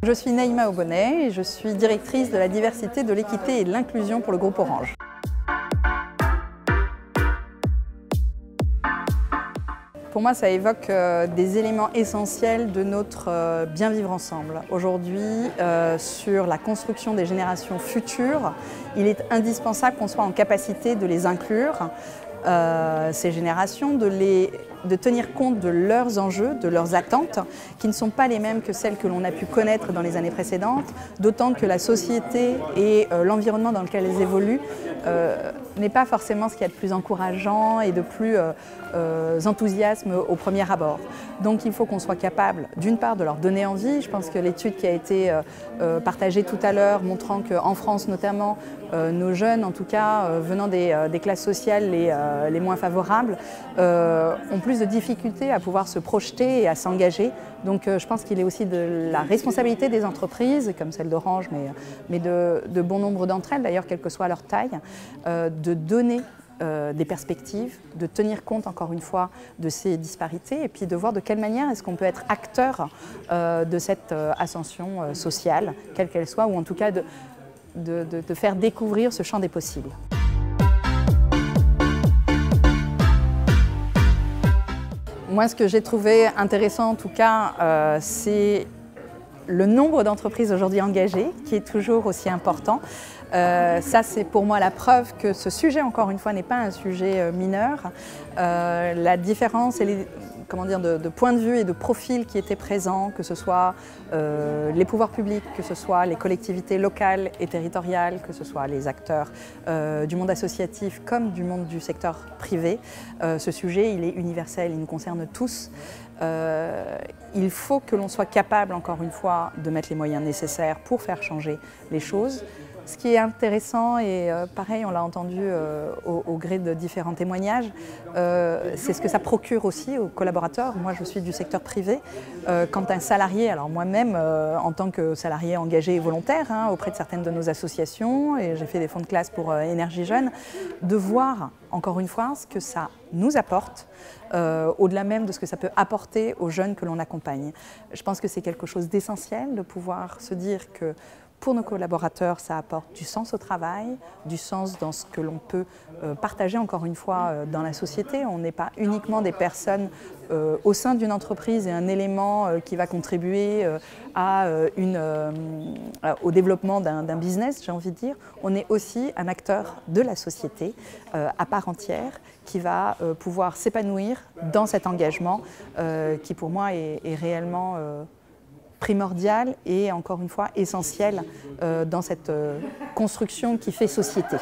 Je suis Naïma Aubonnet et je suis directrice de la diversité, de l'équité et de l'inclusion pour le groupe Orange. Pour moi, ça évoque des éléments essentiels de notre bien vivre ensemble. Aujourd'hui, sur la construction des générations futures, il est indispensable qu'on soit en capacité de les inclure, ces générations, de tenir compte de leurs enjeux, de leurs attentes, qui ne sont pas les mêmes que celles que l'on a pu connaître dans les années précédentes, d'autant que la société et l'environnement dans lequel elles évoluent n'est pas forcément ce qu'il y a de plus encourageant et de plus enthousiasme au premier abord. Donc il faut qu'on soit capable, d'une part, de leur donner envie. Je pense que l'étude qui a été partagée tout à l'heure, montrant qu'en France notamment, nos jeunes, en tout cas venant des classes sociales les moins favorables, ont plus de difficultés à pouvoir se projeter et à s'engager. Donc je pense qu'il est aussi de la responsabilité des entreprises, comme celle d'Orange, mais de bon nombre d'entre elles, d'ailleurs, quelle que soit leur taille, de donner des perspectives, de tenir compte encore une fois de ces disparités et puis de voir de quelle manière est-ce qu'on peut être acteur de cette ascension sociale, quelle qu'elle soit, ou en tout cas de faire découvrir ce champ des possibles. Moi, ce que j'ai trouvé intéressant en tout cas, c'est le nombre d'entreprises aujourd'hui engagées, qui est toujours aussi important. Ça, c'est pour moi la preuve que ce sujet, encore une fois, n'est pas un sujet mineur. La différence et de point de vue et de profil qui étaient présents, que ce soit les pouvoirs publics, que ce soit les collectivités locales et territoriales, que ce soit les acteurs du monde associatif comme du monde du secteur privé. Ce sujet, il est universel, il nous concerne tous. Il faut que l'on soit capable, encore une fois, de mettre les moyens nécessaires pour faire changer les choses. Ce qui est intéressant, et pareil, on l'a entendu au gré de différents témoignages, c'est ce que ça procure aussi aux collaborateurs. Moi, je suis du secteur privé. Quand un salarié, alors moi-même, en tant que salarié engagé et volontaire auprès de certaines de nos associations, et j'ai fait des fonds de classe pour Énergie Jeune, de voir, encore une fois, ce que ça nous apporte, au-delà même de ce que ça peut apporter aux jeunes que l'on accompagne. Je pense que c'est quelque chose d'essentiel de pouvoir se dire que pour nos collaborateurs, ça apporte du sens au travail, du sens dans ce que l'on peut partager, encore une fois, dans la société. On n'est pas uniquement des personnes au sein d'une entreprise et un élément qui va contribuer au développement d'un business, j'ai envie de dire. On est aussi un acteur de la société à part entière qui va pouvoir s'épanouir dans cet engagement qui, pour moi, est réellement primordial et encore une fois essentiel dans cette construction qui fait société.